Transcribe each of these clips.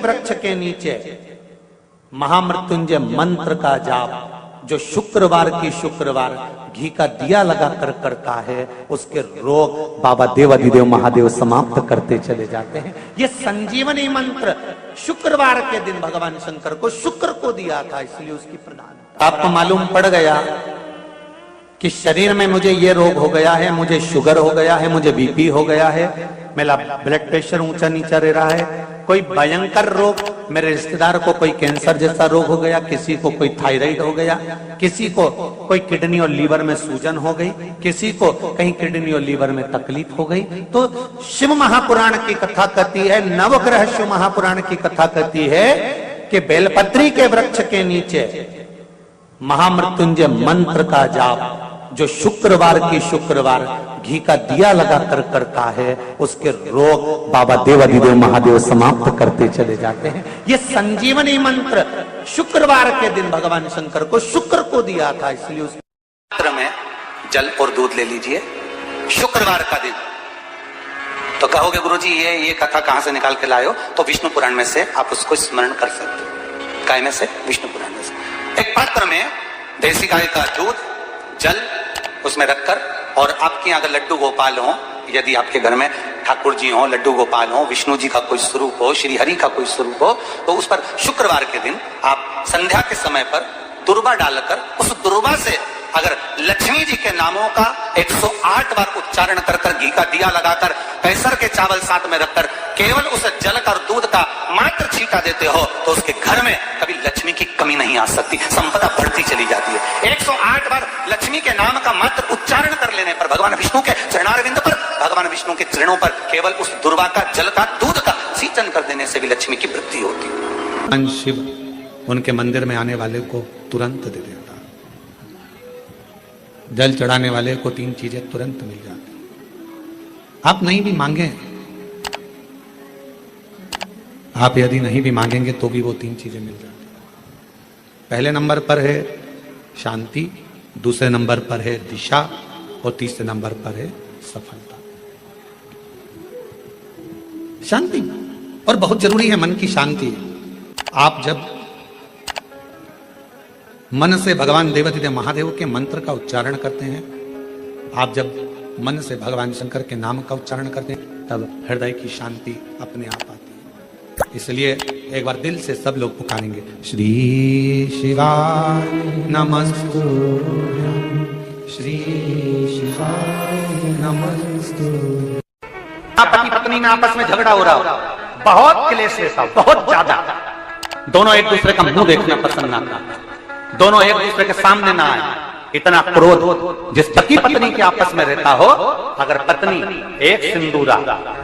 वृक्ष के नीचे महामृत्युंजय मंत्र का जाप जो शुक्रवार की शुक्रवार घी का दिया लगा कर करता है, उसके रोग बाबा देवाधिदेव महादेव समाप्त करते चले जाते हैं। ये संजीवनी मंत्र शुक्रवार के दिन भगवान शंकर को शुक्र को दिया था, इसलिए उसकी प्रधानता। आपको मालूम पड़ गया कि शरीर में मुझे ये रोग हो गया है, मुझे शुगर हो गया है, मुझे बीपी हो गया है, मेरा ब्लड प्रेशर ऊंचा नीचा रह रहा है, कोई भयंकर रोग, मेरे रिश्तेदार को कोई कैंसर जैसा रोग हो गया, किसी को कोई थायराइड हो गया, किसी को कोई किडनी और लीवर में सूजन हो गई, किसी को कहीं किडनी और लीवर में तकलीफ हो गई। तो शिव महापुराण की कथा कहती है, नवग्रह शिव महापुराण की कथा कहती है कि बेलपत्री के वृक्ष के नीचे महामृत्युंजय मंत्र का जाप जो शुक्रवार की शुक्रवार घी का दिया लगा कर करता है, उसके रोग बाबा देवाधिदेव महादेव समाप्त करते चले जाते हैं। ये संजीवनी मंत्र शुक्रवार के दिन भगवान शंकर को शुक्र को दिया था, इसलिए उस मंत्र में जल और दूध ले लीजिए शुक्रवार का दिन। तो कहोगे गुरुजी ये कथा कहां से निकाल के लाए हो? तो विष्णु पुराण में से आप उसको स्मरण कर सकते हो। काय में से? विष्णु पुराण में से। एक पात्र में देसी गाय का दूध, जल उसमें रखकर, और आपके यहाँ अगर लड्डू गोपाल हो, यदि आपके घर में ठाकुर जी हो, लड्डू गोपाल हो, विष्णु जी का कोई स्वरूप हो, श्री हरि का कोई स्वरूप हो, तो उस पर शुक्रवार के दिन आप संध्या के समय पर दुर्वा डालकर उस दुर्वा से अगर लक्ष्मी जी के नामों का 108 बार उच्चारण कर कर घी का दिया लगाकर कैसर के चावल साथ में रखकर केवल उस जल का और दूध का मात्र छींटा देते हो, तो उसके घर में कभी लक्ष्मी की कमी नहीं आ सकती, संपदा बढ़ती चली जाती है। 108 बार लक्ष्मी के नाम का मात्र उच्चारण कर लेने पर भगवान विष्णु के चरणारविंद पर, भगवान विष्णु के चरणों पर केवल उस दुर्वा का, जल का, दूध का सिंचन कर देने से भी लक्ष्मी की वृद्धि होती है। शिव उनके मंदिर में आने वाले को तुरंत दे देता, जल चढ़ाने वाले को 3 चीजें तुरंत मिल जाती। आप नहीं भी मांगे, आप यदि नहीं भी मांगेंगे तो भी वो 3 चीजें मिल जाती। पहले नंबर पर है शांति, दूसरे नंबर पर है दिशा, और तीसरे नंबर पर है सफलता। शांति और बहुत जरूरी है, मन की शांति। आप जब मन से भगवान देवाधिदेव महादेव के मंत्र का उच्चारण करते हैं, आप जब मन से भगवान शंकर के नाम का उच्चारण करते हैं, तब हृदय की शांति अपने आप आती है। इसलिए एक बार दिल से सब लोग पुकारेंगे, श्री शिवाय नमस्तुभ्यं, श्री शिवाय नमस्तुभ्यं। पति पत्नी में आपस में झगड़ा हो रहा हो, बहुत क्लेश रहता, बहुत ज्यादा, दोनों एक दूसरे का मुंह देखना पसंद ना करते, दोनों एक दूसरे के सामने ना आए, इतना क्रोध जिस पति पत्नी के आपस में रहता हो, अगर पत्नी एक सिंदूरा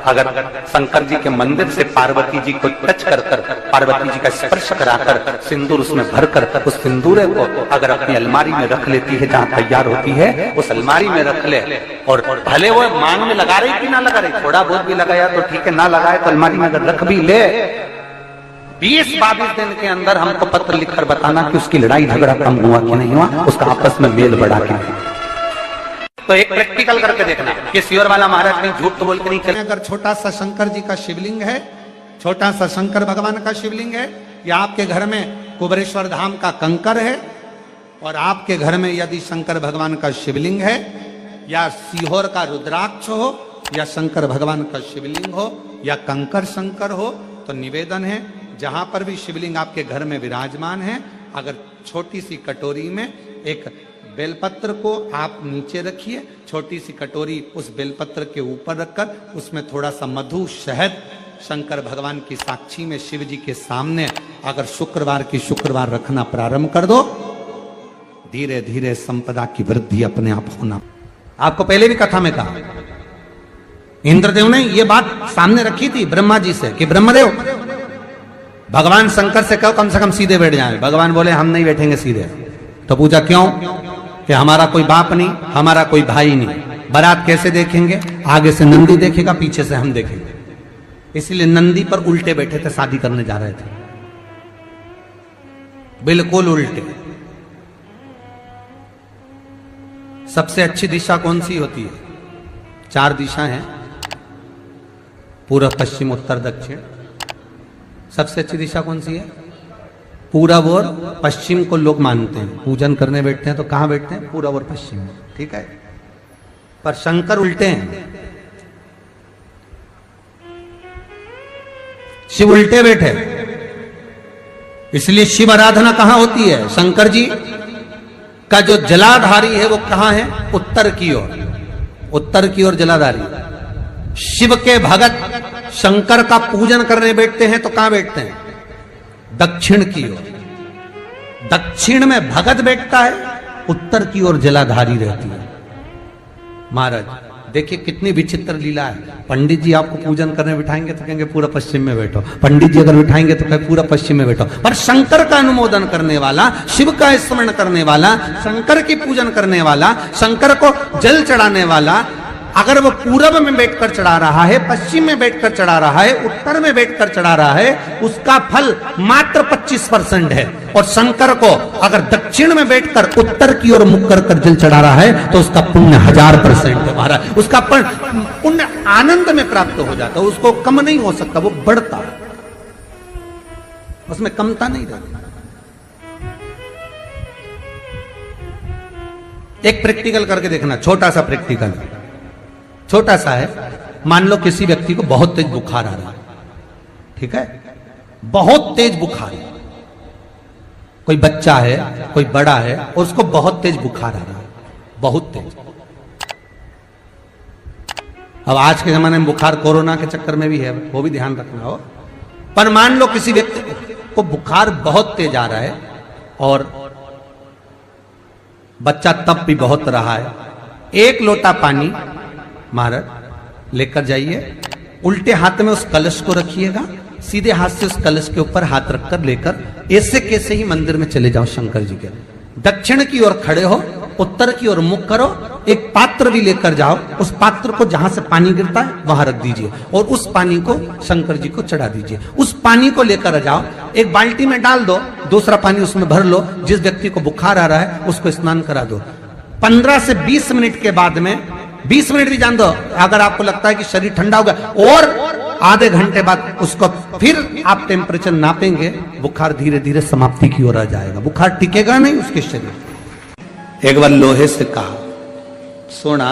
अगर शंकर जी के मंदिर से पार्वती जी को टच कर कर, पार्वती जी का स्पर्श कराकर सिंदूर उसमें भरकर उस सिंदूरे को अगर अपनी अलमारी में रख लेती है, जहां तैयार होती है उस अलमारी में रख ले, और भले वो मांग में लगा रही कि ना लगा रही, थोड़ा बहुत भी लगाया तो ठीक है, ना लगाए तो अलमारी में अगर रख भी ले, 20-22 दिन के अंदर हमको पत्र लिखकर बताना कि उसकी लड़ाई झगड़ा कम हुआ कि नहीं हुआ, उसका आपस में मेल बढ़ा कि नहीं। तो एक प्रैक्टिकल करके देखना कि सियोर वाला महाराज कहीं झूठ तो बोल के नहीं चले। अगर छोटा सा शंकर जी का शिवलिंग है, छोटा सा शंकर भगवान का शिवलिंग है, या आपके घर में कुबेरेश्वर धाम का कंकर है, और आपके घर में यदि शंकर भगवान का शिवलिंग है, या सीहोर का रुद्राक्ष हो, या शंकर भगवान का शिवलिंग हो, या कंकर शंकर हो, तो निवेदन है जहां पर भी शिवलिंग आपके घर में विराजमान है, अगर छोटी सी कटोरी में एक बेलपत्र को आप नीचे रखिए, छोटी सी कटोरी उस बेलपत्र के ऊपर रखकर उसमें थोड़ा सा मधु, शहद, शंकर भगवान की साक्षी में शिव जी के सामने अगर शुक्रवार की शुक्रवार रखना प्रारंभ कर दो, धीरे धीरे संपदा की वृद्धि अपने आप होना। आपको पहले भी कथा में कहा, इंद्रदेव ने यह बात सामने रखी थी ब्रह्मा जी से कि ब्रह्मदेव भगवान शंकर से कहो कम से कम सीधे बैठ जाए। भगवान बोले हम नहीं बैठेंगे सीधे। तो पूछा क्यों? कि हमारा कोई बाप नहीं, हमारा कोई भाई नहीं, बारात कैसे देखेंगे? आगे से नंदी देखेगा, पीछे से हम देखेंगे। इसलिए नंदी पर उल्टे बैठे थे, शादी करने जा रहे थे, बिल्कुल उल्टे। सबसे अच्छी दिशा कौन सी होती है? 4 दिशा हैं, पूर्व, पश्चिम, उत्तर, दक्षिण। सबसे अच्छी दिशा कौन सी है? पूरब और पश्चिम को लोग मानते हैं। पूजन करने बैठते हैं तो कहां बैठते हैं? पूरब और पश्चिम में, ठीक है। पर शंकर उल्टे हैं, शिव उल्टे बैठे, इसलिए शिव आराधना कहां होती है? शंकर जी का जो जलाधारी है वो कहां है? उत्तर की ओर, उत्तर की ओर जलाधारी। शिव के भगत शंकर का पूजन करने बैठते हैं तो कहां बैठते हैं? दक्षिण की ओर। दक्षिण में भगत बैठता है, उत्तर की ओर जलाधारी रहती है। महाराज देखिए कितनी विचित्र लीला है। पंडित जी आपको पूजन करने बिठाएंगे तो कहेंगे पूरा पश्चिम में बैठो, पंडित जी अगर बिठाएंगे तो कहेंगे पूरा पश्चिम में बैठो। पर शंकर का अनुमोदन करने वाला, शिव का स्मरण करने वाला, शंकर की पूजन करने वाला, शंकर को जल चढ़ाने वाला, अगर वो पूरब में बैठकर चढ़ा रहा है, पश्चिम में बैठकर चढ़ा रहा है, उत्तर में बैठकर चढ़ा रहा है, उसका फल मात्र 25% है। और शंकर को अगर दक्षिण में बैठकर उत्तर की ओर मुख कर जल चढ़ा रहा है तो उसका पुण्य 1000% है महाराज। उसका पुण्य आनंद में प्राप्त हो जाता है, उसको कम नहीं हो सकता, वो बढ़ता है, उसमें कमता नहीं रहती। एक प्रैक्टिकल करके देखना, छोटा सा प्रैक्टिकल, छोटा सा है। मान लो किसी व्यक्ति को बहुत तेज बुखार आ रहा है, ठीक है, बहुत तेज बुखार है, कोई बच्चा है, कोई बड़ा है, और उसको बहुत तेज बुखार आ रहा है, बहुत तेज। अब आज के जमाने में बुखार कोरोना के चक्कर में भी है, वो भी ध्यान रखना हो। पर मान लो किसी व्यक्ति को बुखार बहुत तेज आ रहा है और बच्चा तप भी बहुत रहा है, एक लोटा पानी महाराज लेकर जाइए, उल्टे हाथ में उस कलश को रखिएगा, सीधे हाथ से उस कलश के ऊपर हाथ रखकर लेकर ऐसे कैसे ही मंदिर में चले जाओ शंकर जी के। दक्षिण की ओर खड़े हो, उत्तर की ओर मुख करो, एक पात्र भी लेकर जाओ, उस पात्र को जहां से पानी गिरता है वहां रख दीजिए और उस पानी को शंकर जी को चढ़ा दीजिए। उस पानी को लेकर जाओ, एक बाल्टी में डाल दो, दूसरा पानी उसमें भर लो, जिस व्यक्ति को बुखार आ रहा है उसको स्नान करा दो। 15 से 20 मिनट के बाद में, 20 मिनट भी जान दो, अगर आपको लगता है कि शरीर ठंडा हो गया, और आधे घंटे बाद उसको फिर आप टेम्परेचर नापेंगे, बुखार धीरे धीरे समाप्ति की ओर आ जाएगा, बुखार टिकेगा नहीं उसके शरीर। एक बार लोहे से कहा, सोना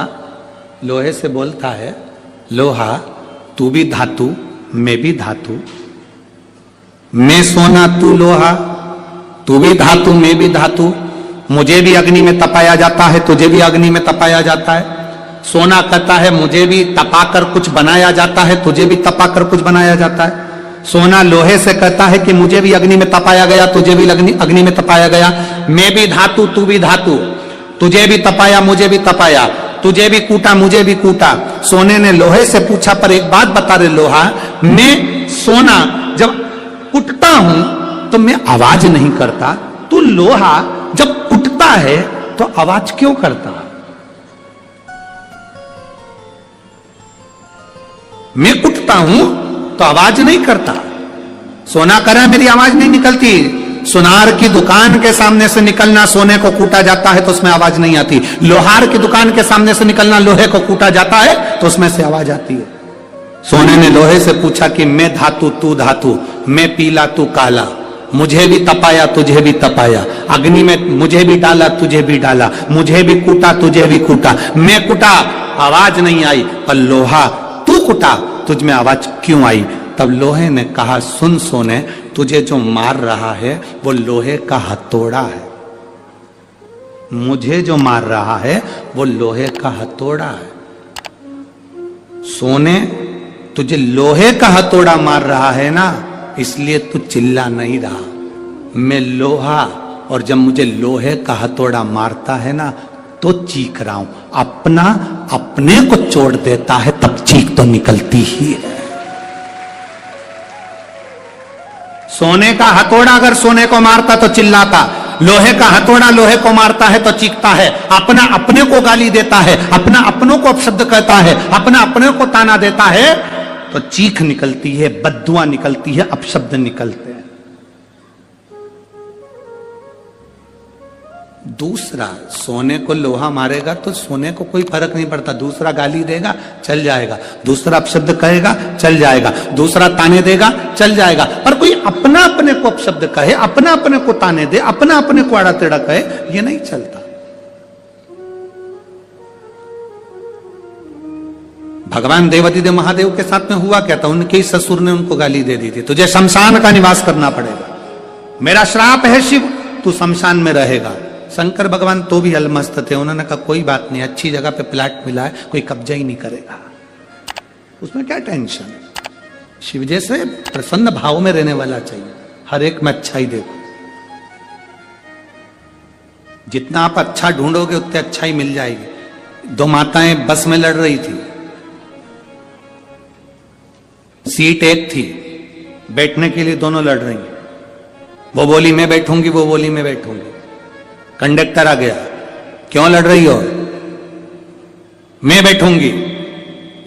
लोहे से बोलता है, लोहा तू भी धातु मैं भी धातु, मैं सोना तू लोहा, तू भी धातु मैं भी धातु, मुझे भी अग्नि में तपाया जाता है, तुझे भी अग्नि में तपाया जाता है। सोना कहता है मुझे भी तपाकर कुछ बनाया जाता है, तुझे भी तपाकर कुछ बनाया जाता है। सोना लोहे से कहता है कि मुझे भी अग्नि में तपाया गया, तुझे भी अग्नि में तपाया गया, मैं भी धातु तू भी धातु, तुझे भी तपाया मुझे भी तपाया, तुझे भी कूटा मुझे भी कूटा। सोने ने लोहे से पूछा, पर एक बात बता रहे लोहा, मैं सोना जब कुटता हूं तो मैं आवाज नहीं करता, तू लोहा जब कुटता है तो आवाज क्यों करता? मैं कुटता हूं तो आवाज नहीं करता। सोना कह रहा है मेरी आवाज नहीं निकलती। सुनार की दुकान के सामने से निकलना, सोने को कूटा जाता है तो उसमें आवाज नहीं आती। लोहार की दुकान के सामने से निकलना, लोहे को कूटा जाता है तो उसमें से आवाज आती है। सोने ने लोहे से पूछा कि मैं धातु तू धातु, मैं पीला तू काला, मुझे भी तपाया तुझे भी तपाया, अग्नि में मुझे भी डाला तुझे भी डाला, मुझे भी कूटा तुझे भी कूटा, मैं कुटा आवाज नहीं आई, पर लोहा तू कुटा तुझ में आवाज क्यों आई? तब लोहे ने कहा, सुन सोने, तुझे जो मार रहा है वो लोहे का हथौड़ा है, मुझे जो मार रहा है वो लोहे का हथौड़ा है। सोने तुझे लोहे का हथौड़ा मार रहा है ना, इसलिए तू चिल्ला नहीं रहा। मैं लोहा, और जब मुझे लोहे का हथौड़ा मारता है ना तो चीख रहा हूं। अपना अपने को छोड़ देता है तब चीख तो निकलती ही है। सोने का हथौड़ा अगर सोने को मारता तो चिल्लाता, लोहे का हथौड़ा लोहे को मारता है तो चीखता है। अपना अपने को गाली देता है, अपना अपनों को अपशब्द कहता है, अपना अपने को ताना देता है तो चीख निकलती है, बद्दुआ निकलती है, अपशब्द निकलते हैं। दूसरा सोने को लोहा मारेगा तो सोने को कोई फर्क नहीं पड़ता, दूसरा गाली देगा चल जाएगा, दूसरा अपशब्द कहेगा चल जाएगा, दूसरा ताने देगा चल जाएगा, पर कोई अपना अपने को अपशब्द कहे, अपना अपने को ताने दे, अपना अपने को आड़ा टेढ़ा कहे, ये नहीं चलता। भगवान देवादिदेव महादेव के साथ में हुआ क्या था, उनके ही ससुर ने उनको गाली दे दी थी, तुझे शमशान का निवास करना पड़ेगा, मेरा श्राप है शिव, तू शमशान में रहेगा। शंकर भगवान तो भी अलमस्त थे, उन्होंने कहा कोई बात नहीं, अच्छी जगह पे प्लाट मिला है, कोई कब्जा ही नहीं करेगा, उसमें क्या टेंशन। शिव जैसे प्रसन्न भाव में रहने वाला चाहिए, हर एक में अच्छा ही देखो, जितना आप अच्छा ढूंढोगे उतने अच्छा ही मिल जाएगी। दो माताएं बस में लड़ रही थी, सीट एक थी, बैठने के लिए दोनों लड़ रही, वो बोली मैं बैठूंगी, वो बोली मैं बैठूंगी। कंडक्टर आ गया, क्यों लड़ रही हो, मैं बैठूंगी,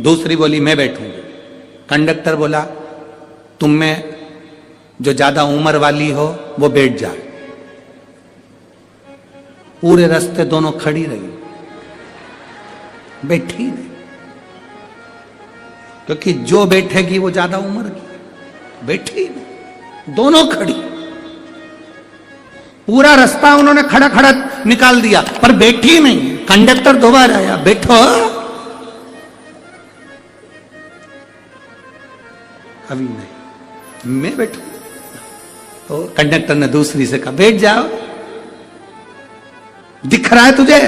दूसरी बोली मैं बैठूंगी। कंडक्टर बोला तुम में जो ज्यादा उम्र वाली हो वो बैठ जाए। पूरे रास्ते दोनों खड़ी रही, बैठी नहीं, क्योंकि जो बैठेगी वो ज्यादा उम्र की, बैठी नहीं, दोनों खड़ी। पूरा रास्ता उन्होंने खड़ा खड़ा निकाल दिया, पर बैठी नहीं। कंडक्टर दोबारा आया, बैठो, अभी नहीं, मैं बैठू। तो कंडक्टर ने दूसरी से कहा बैठ जाओ, दिख रहा है तुझे,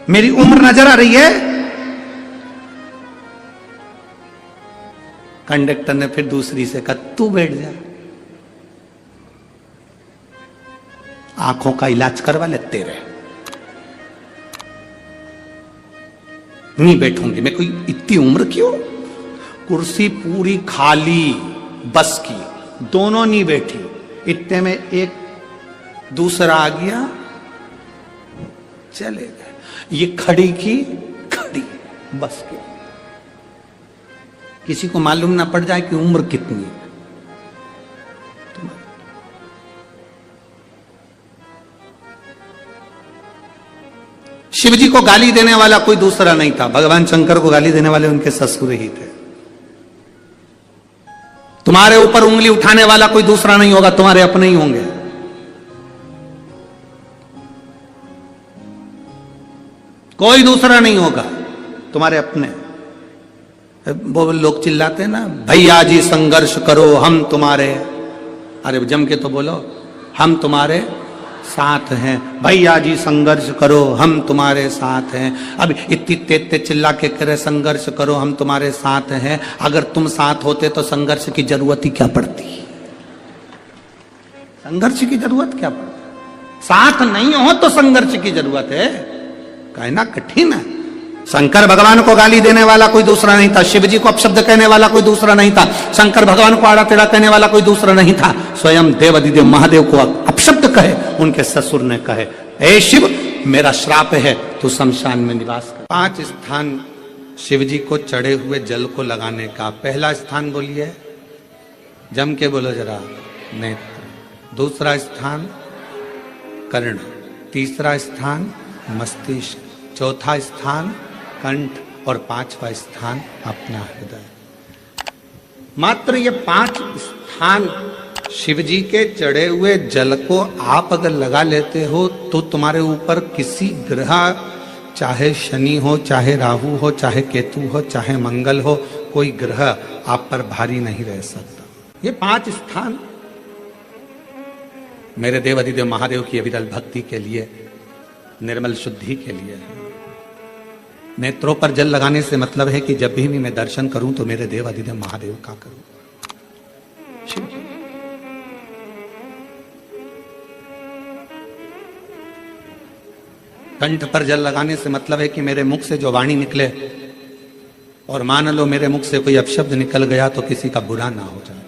मेरी उम्र नजर आ रही है। कंडक्टर ने फिर दूसरी से कहा तू बैठ जा, आंखों का इलाज करवा लेते रहे। नहीं बैठूंगी मैं, कोई इतनी उम्र क्यों। कुर्सी पूरी खाली बस की, दोनों नहीं बैठी, इतने में एक दूसरा आ गया, चले गए। ये खड़ी की खड़ी बस की, किसी को मालूम ना पड़ जाए कि उम्र कितनी है। शिव जी को गाली देने वाला कोई दूसरा नहीं था, भगवान शंकर को गाली देने वाले उनके ससुर ही थे। तुम्हारे ऊपर उंगली उठाने वाला कोई दूसरा नहीं होगा, तुम्हारे अपने ही होंगे। कोई दूसरा नहीं होगा, तुम्हारे अपने। वो लोग चिल्लाते हैं ना, भैया जी संघर्ष करो हम तुम्हारे, अरे जम के तो बोलो, हम तुम्हारे साथ हैं, भैया जी संघर्ष करो हम तुम्हारे साथ हैं। अब इतनी तेज तेज चिल्ला के करे संघर्ष करो हम तुम्हारे साथ हैं, अगर तुम साथ होते तो संघर्ष की जरूरत ही क्या पड़ती, संघर्ष की जरूरत क्या पड़ती, साथ नहीं हो तो संघर्ष की जरूरत है, कहना कठिन है। शंकर भगवान को गाली देने वाला कोई दूसरा नहीं था, शिव जी को अपशब्द कहने वाला कोई दूसरा नहीं था, शंकर भगवान को आड़ा टेढ़ा कहने वाला कोई दूसरा नहीं था, स्वयं देवादिदेव महादेव को अपशब्द कहे उनके ससुर ने कहे, ए शिव मेरा श्राप है तू शमशान में निवास कर। 5 स्थान शिव जी को चढ़े हुए जल को लगाने का। पहला स्थान बोलिए, जम के बोलो जरा, नेत्र। दूसरा स्थान कर्ण, तीसरा स्थान मस्तिष्क, चौथा स्थान कंठ और 5वां स्थान अपना हृदय। मात्र ये 5 स्थान शिव जी के चढ़े हुए जल को आप अगर लगा लेते हो तो तुम्हारे ऊपर किसी ग्रह, चाहे शनि हो, चाहे राहु हो, चाहे केतु हो, चाहे मंगल हो, कोई ग्रह आप पर भारी नहीं रह सकता। ये 5 स्थान मेरे देवादिदेव महादेव की अविरल भक्ति के लिए, निर्मल शुद्धि के लिए है। नेत्रों पर जल लगाने से मतलब है कि जब भी मैं दर्शन करूं तो मेरे देवादिदेव महादेव का करूं। कंठ पर जल लगाने से मतलब है कि मेरे मुख से जो वाणी निकले, और मान लो मेरे मुख से कोई अपशब्द निकल गया तो किसी का बुरा ना हो जाए।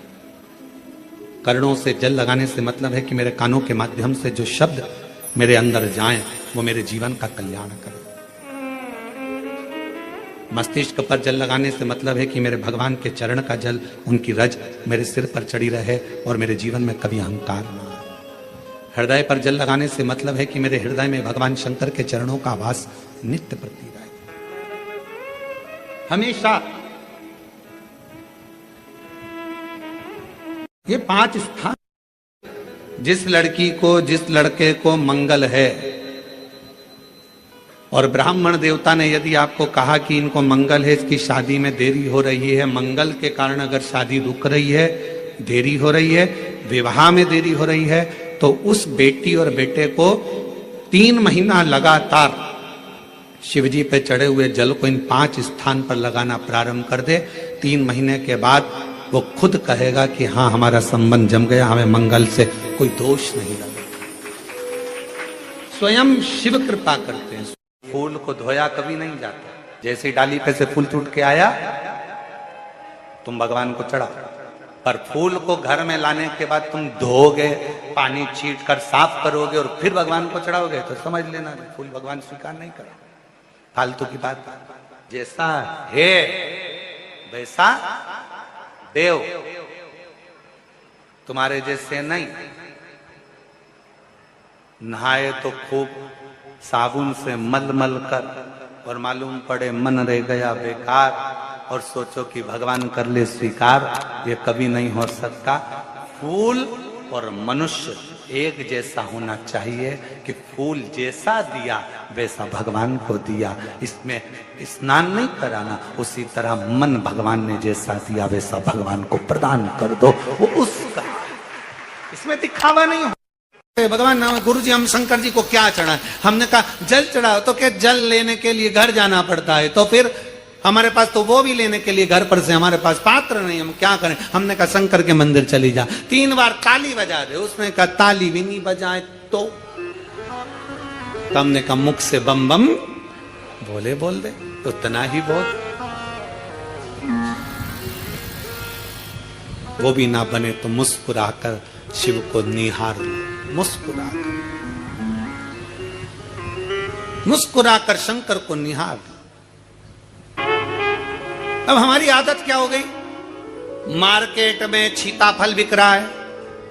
कर्णों से जल लगाने से मतलब है कि मेरे कानों के माध्यम से जो शब्द मेरे अंदर जाएं वो मेरे जीवन का कल्याण करें। मस्तिष्क पर जल लगाने से मतलब है कि मेरे भगवान के चरण का जल, उनकी रज मेरे सिर पर चढ़ी रहे और मेरे जीवन में कभी अहंकार ना आए। हृदय पर जल लगाने से मतलब है कि मेरे हृदय में भगवान शंकर के चरणों का वास नित्य प्रतीत है। हमेशा ये 5 स्थान, जिस लड़की को, जिस लड़के को मंगल है, और ब्राह्मण देवता ने यदि आपको कहा कि इनको मंगल है, इसकी शादी में देरी हो रही है, मंगल के कारण अगर शादी रुक रही है, देरी हो रही है, विवाह में देरी हो रही है, तो उस बेटी और बेटे को 3 महीना लगातार शिवजी पे चढ़े हुए जल को इन 5 स्थान पर लगाना प्रारंभ कर दे। 3 महीने के बाद वो खुद कहेगा कि हाँ, हमारा संबंध जम गया, हमें मंगल से कोई दोष नहीं लगा। स्वयं शिव कृपा करते हैं। फूल को धोया कभी नहीं जाता, जैसे ही डाली पे से फूल टूट के आया तुम भगवान को चढ़ा, पर फूल को घर में लाने के बाद तुम धोगे, पानी छीट कर साफ करोगे और फिर भगवान को चढ़ाओगे, तो समझ लेना फूल भगवान स्वीकार नहीं करेगा। फालतू की बात। जैसा है वैसा देव, तुम्हारे जैसे नहीं। नहाए तो खूब साबुन से मल मल कर, और मालूम पड़े मन रह गया बेकार, और सोचो कि भगवान कर ले स्वीकार, ये कभी नहीं हो सकता। फूल और मनुष्य एक जैसा होना चाहिए कि फूल जैसा दिया वैसा भगवान को दिया। इसमें स्नान नहीं कराना, उसी तरह मन भगवान ने जैसा दिया वैसा भगवान को प्रदान कर दो, वो उसका। इसमें दिखावा नहीं हो। भगवान नाम गुरुजी, हम शंकर जी को क्या चढ़ाएं? हमने कहा जल चढ़ाओ, तो क्या जल लेने के लिए घर जाना पड़ता है, तो फिर हमारे पास तो वो भी लेने के लिए घर पर से हमारे पास पात्र नहीं, हम क्या करें? हमने कहा शंकर के मंदिर चली जा, 3 बार ताली बजा दे। उसने कहा ताली भी नहीं बजाए तो हमने कहा मुख से बम बम बोल दे, उतना ही बहुत। वो भी ना बने तो मुस्कुराकर शिव को निहार लो, मुस्कुराकर शंकर को निहार। अब हमारी आदत क्या हो गई? मार्केट में सीताफल बिक रहा है,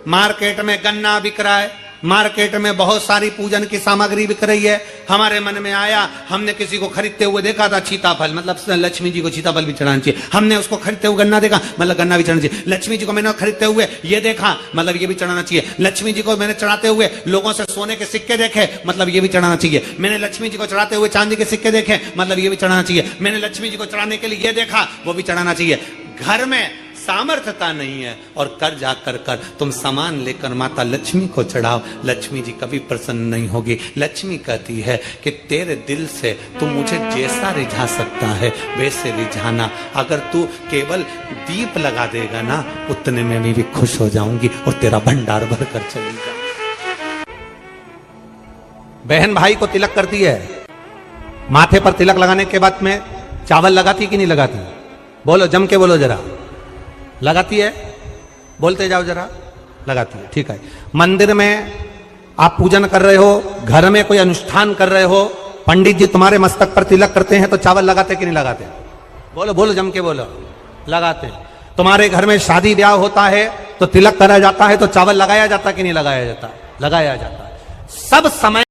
मार्केट में गन्ना बिक रहा है, मार्केट में बहुत सारी पूजन की सामग्री बिक रही है। हमारे मन में आया, हमने किसी को खरीदते हुए देखा था सीताफल, मतलब लक्ष्मी जी को सीताफल भी चढ़ाना चाहिए। हमने उसको खरीदते हुए गन्ना देखा, मतलब गन्ना भी चढ़ाना चाहिए। लक्ष्मी जी को मैंने खरीदते हुए ये देखा, मतलब ये भी चढ़ाना चाहिए। लक्ष्मी जी को मैंने चढ़ाते हुए लोगों से सोने के सिक्के देखे, मतलब ये भी चढ़ाना चाहिए। मैंने लक्ष्मी जी को चढ़ाते हुए चांदी के सिक्के देखे, मतलब ये भी चढ़ाना चाहिए। मैंने लक्ष्मी जी को चढ़ाने के लिए ये देखा, वो भी चढ़ाना चाहिए। घर में सामर्थ्यता नहीं है और कर जा कर तुम सामान लेकर माता लक्ष्मी को चढ़ाओ, लक्ष्मी जी कभी प्रसन्न नहीं होगी। लक्ष्मी कहती है कि तेरे दिल से तू मुझे जैसा रिझा सकता है वैसे रिझाना। अगर तू केवल दीप लगा देगा ना, उतने में मैं भी खुश हो जाऊंगी और तेरा भंडार भर कर चली जा। बहन भाई को तिलक करती है, माथे पर तिलक लगाने के बाद में चावल लगाती कि नहीं लगाती? बोलो, जम के बोलो जरा। लगाती है? बोलते जाओ जरा। लगाती है, ठीक है। मंदिर में आप पूजन कर रहे हो, घर में कोई अनुष्ठान कर रहे हो, पंडित जी तुम्हारे मस्तक पर तिलक करते हैं तो चावल लगाते कि नहीं लगाते? बोलो बोलो, जम के बोलो। लगाते हैं। तुम्हारे घर में शादी ब्याह होता है तो तिलक करा जाता है तो चावल लगाया जाता कि नहीं लगाया जाता? लगाया जाता है। सब समय